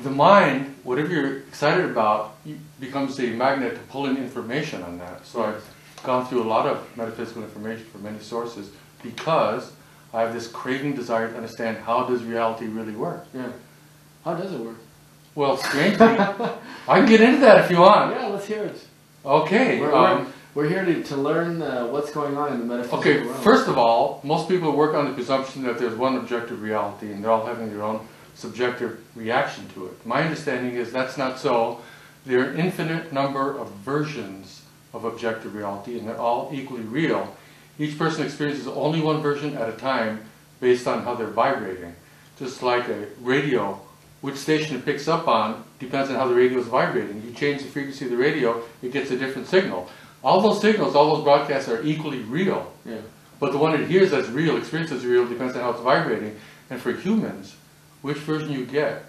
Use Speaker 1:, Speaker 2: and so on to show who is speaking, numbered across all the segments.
Speaker 1: the mind, whatever you're excited about, becomes a magnet to pull in information on that. So I've gone through a lot of metaphysical information from many sources because I have this craving desire to understand how does reality really work.
Speaker 2: Yeah. How does it work?
Speaker 1: Well, strangely, I can get into that if you want.
Speaker 2: Yeah, let's hear it.
Speaker 1: Okay.
Speaker 2: We're here to learn what's going on in the metaphysical realm.
Speaker 1: First of all, most people work on the presumption that there's one objective reality and they're all having their own subjective reaction to it. My understanding is that's not so. There are an infinite number of versions of objective reality and they're all equally real. Each person experiences only one version at a time based on how they're vibrating. Just like a radio, which station it picks up on depends on how the radio is vibrating. You change the frequency of the radio, it gets a different signal. All those signals, all those broadcasts are equally real. Yeah. But the one it hears as real, experiences as real, depends on how it's vibrating. And for humans, which version you get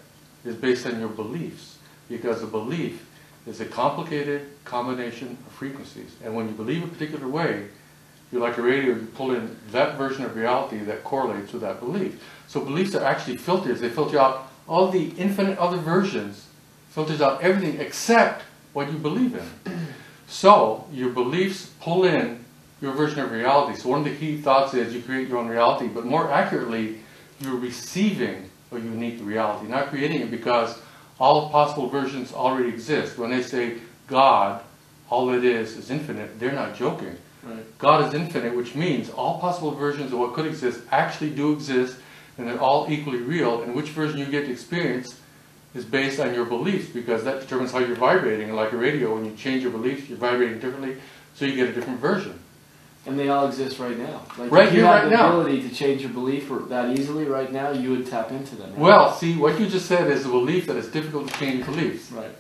Speaker 1: is based on your beliefs. Because a belief is a complicated combination of frequencies. And when you believe a particular way, you're like a radio, you pull in that version of reality that correlates with that belief. So beliefs are actually filters. They filter out all the infinite other versions, filters out everything except what you believe in. So your beliefs pull in your version of reality. So one of the key thoughts is you create your own reality, but more accurately, you're receiving a unique reality, not creating it because all possible versions already exist. When they say God, all it is infinite, they're not joking. Right. God is infinite, which means all possible versions of what could exist actually do exist, and they're all equally real, and which version you get to experience is based on your beliefs, because that determines how you're vibrating. And like a radio, when you change your beliefs, you're vibrating differently, so you get a different version.
Speaker 2: And they all exist right now. Like
Speaker 1: right
Speaker 2: if you
Speaker 1: here,
Speaker 2: had
Speaker 1: right
Speaker 2: the
Speaker 1: now.
Speaker 2: ability to change your belief that easily right now, you would tap into them. Right?
Speaker 1: Well, see, what you just said is a belief that it's difficult to change beliefs.
Speaker 2: Right.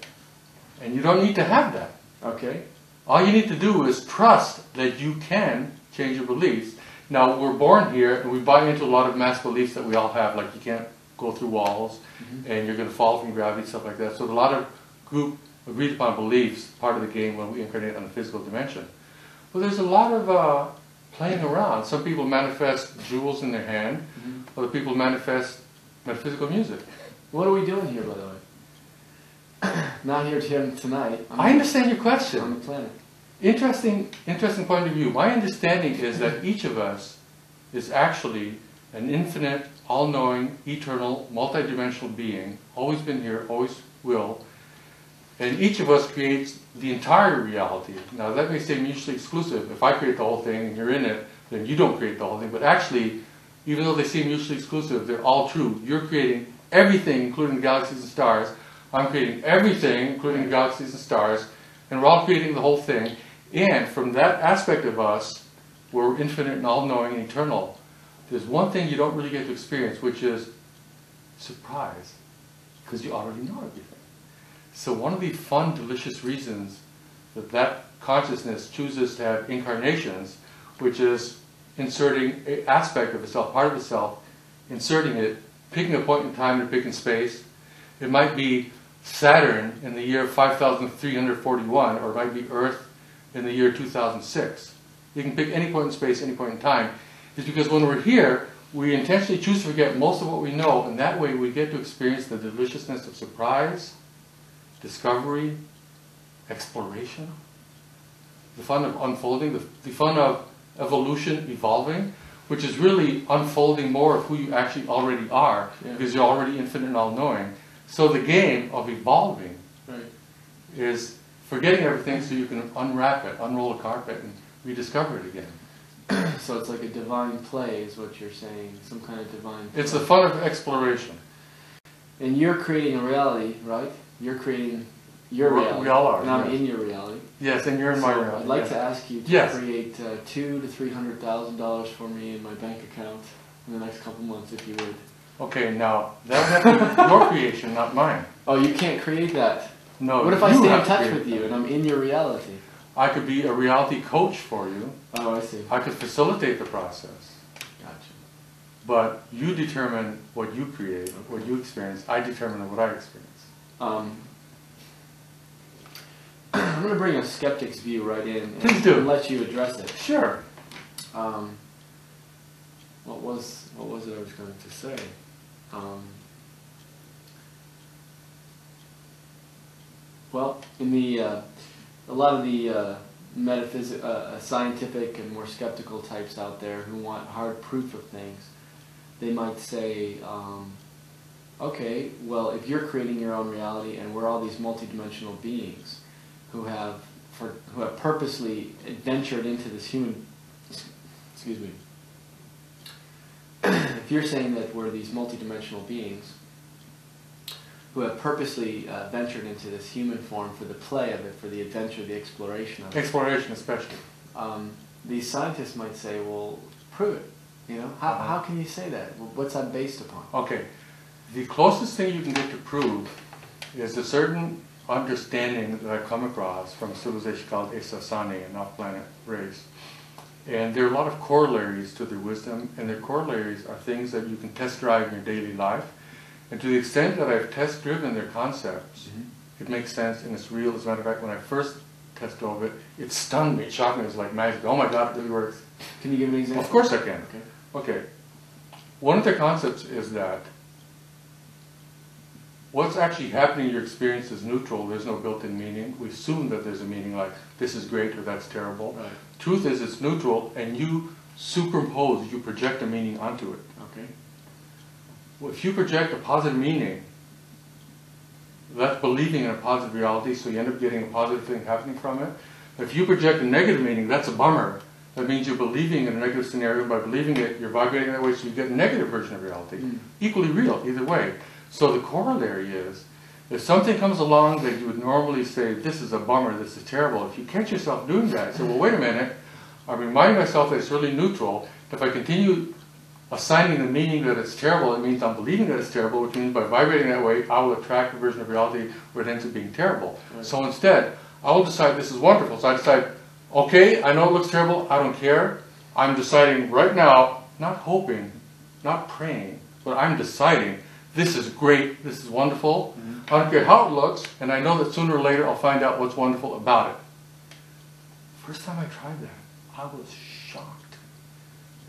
Speaker 1: And you don't need to have that.
Speaker 2: Okay.
Speaker 1: All you need to do is trust that you can change your beliefs. Now, we're born here, and we buy into a lot of mass beliefs that we all have, like you can't go through walls, and you're going to fall from gravity, stuff like that. So a lot of group agreed upon beliefs, part of the game when we incarnate on the physical dimension. But there's a lot of playing around. Some people manifest jewels in their hand, other people manifest metaphysical music.
Speaker 2: What are we doing here, by the way? Not here tonight.
Speaker 1: I understand your question.
Speaker 2: On the planet.
Speaker 1: Interesting point of view. My understanding is that each of us is actually an infinite, all-knowing, eternal, multidimensional being, always been here, always will, and each of us creates the entire reality. Now that may seem mutually exclusive. If I create the whole thing and you're in it, then you don't create the whole thing. But actually, even though they seem mutually exclusive, they're all true. You're creating everything, including galaxies and stars. I'm creating everything, including galaxies and stars. And we're all creating the whole thing. And from that aspect of us, we're infinite and all-knowing and eternal. There's one thing you don't really get to experience, which is surprise, because you already know everything. So one of the fun, delicious reasons that consciousness chooses to have incarnations, which is inserting an aspect of itself, part of itself, inserting it, picking a point in time and picking space. It might be Saturn in the year 5341, or it might be Earth in the year 2006. You can pick any point in space, any point in time. It's because when we're here, we intentionally choose to forget most of what we know, and that way we get to experience the deliciousness of surprise, discovery, exploration, the fun of unfolding, the fun of evolution, evolving, which is really unfolding more of who you actually already are, because you're already infinite and all-knowing. So the game of evolving is forgetting everything so you can unwrap it, unroll a carpet, and rediscover it again.
Speaker 2: So it's like a divine play is what you're saying, some kind of divine play.
Speaker 1: It's the fun of exploration.
Speaker 2: And you're creating a reality, right? You're creating your reality.
Speaker 1: We all are.
Speaker 2: And I'm in your reality.
Speaker 1: Yes, and you're in my reality.
Speaker 2: I'd like to ask you to create $200,000 to $300,000 for me in my bank account in the next couple months, if you would.
Speaker 1: Okay, now, that would have to be your creation, not mine.
Speaker 2: Oh, you can't create that?
Speaker 1: No.
Speaker 2: What if I stay in touch with you and I'm in your reality?
Speaker 1: I could be a reality coach for you.
Speaker 2: Oh, I see.
Speaker 1: I could facilitate the process.
Speaker 2: Gotcha.
Speaker 1: But you determine what you create, what you experience. I determine what I experience.
Speaker 2: I'm going to bring a skeptic's view right in
Speaker 1: and
Speaker 2: let you address it.
Speaker 1: Sure.
Speaker 2: What was it I was going to say? Well, in the a lot of the scientific and more skeptical types out there who want hard proof of things, they might say, okay, well, if you're creating your own reality and we're all these multidimensional beings who have purposely adventured into this human, excuse me, if you're saying that we're these multidimensional beings who have purposely ventured into this human form for the play of it, for the adventure, the exploration of it.
Speaker 1: Exploration especially.
Speaker 2: These scientists might say, well, prove it. You know, how can you say that? What's that based upon?
Speaker 1: Okay, the closest thing you can get to prove is a certain understanding that I've come across from a civilization called Iasos, an off-planet race. And there are a lot of corollaries to their wisdom, and their corollaries are things that you can test drive in your daily life. And to the extent that I've test-driven their concepts, it makes sense and it's real. As a matter of fact, when I first tested all of it, it stunned me, it shocked me, it was like magic. Oh my God, it really works.
Speaker 2: Can you give an example?
Speaker 1: Of course I can. Okay. One of their concepts is that what's actually happening in your experience is neutral. There's no built-in meaning. We assume that there's a meaning like this is great or that's terrible.
Speaker 2: Right.
Speaker 1: Truth is it's neutral, and you superimpose, you project a meaning onto it.
Speaker 2: Okay.
Speaker 1: Well, if you project a positive meaning, that's believing in a positive reality, so you end up getting a positive thing happening from it. If you project a negative meaning, that's a bummer. That means you're believing in a negative scenario. By believing it, you're vibrating that way, so you get a negative version of reality. Equally real, either way. So the corollary is, if something comes along that you would normally say, this is a bummer, this is terrible, if you catch yourself doing that, say, well, wait a minute, I'm reminding myself that it's really neutral. If I continue assigning the meaning that it's terrible, it means I'm believing that it's terrible, which means by vibrating that way, I will attract a version of reality where it ends up being terrible. Right. So instead, I will decide this is wonderful. So I decide, okay, I know it looks terrible, I don't care. I'm deciding right now, not hoping, not praying, but I'm deciding this is great, this is wonderful. I don't care how it looks, and I know that sooner or later I'll find out what's wonderful about it. First time I tried that, I was shocked.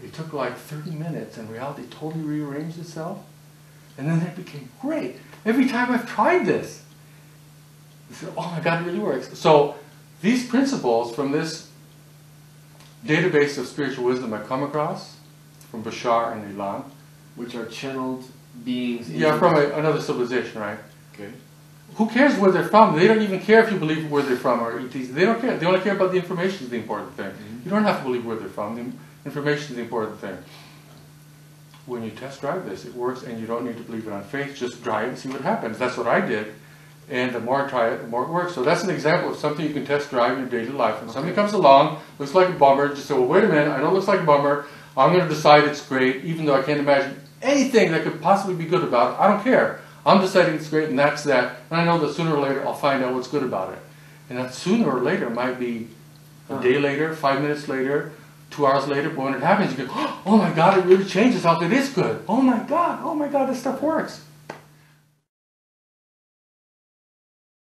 Speaker 1: It took like 30 minutes and reality totally rearranged itself. And then it became great. Every time I've tried this, I said, oh my God, it really works. So these principles from this database of spiritual wisdom I've come across, from Bashar and Ilan.
Speaker 2: Which are channeled beings.
Speaker 1: Yeah, from another civilization, right?
Speaker 2: Okay.
Speaker 1: Who cares where they're from? They don't even care if you believe where they're from or ETs. They don't care. They only care about the information is the important thing. You don't have to believe where they're from. The information is the important thing. When you test drive this, it works, and you don't need to believe it on faith. Just try it and see what happens. That's what I did. And the more I try it, the more it works. So that's an example of something you can test drive in your daily life. When something comes along, looks like a bummer, just say, well, wait a minute, I know it looks like a bummer. I'm going to decide it's great, even though I can't imagine anything that could possibly be good about it. I don't care. I'm deciding it's great, and that's that. And I know that sooner or later I'll find out what's good about it. And that sooner or later might be a day later, 5 minutes later, 2 hours later. But when it happens, you go, oh my God, it really changes how it is good. Oh my God, this stuff works.